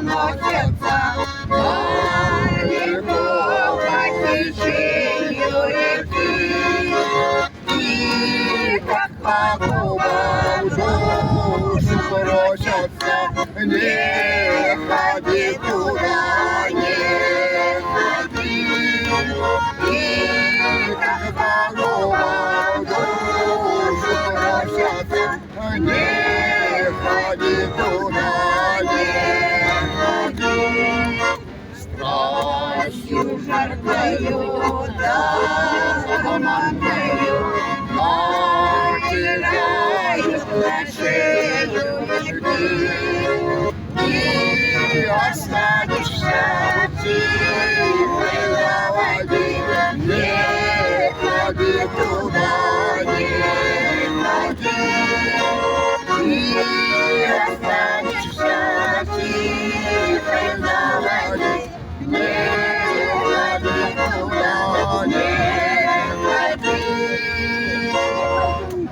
заносятся далеко по течению реки. И как по губам душу просятся, не ходи туда, не ходи. И как по губам душу просятся, не ходи туда, не ходи. Страстью жаркою, да командою натирают на шею легкие. И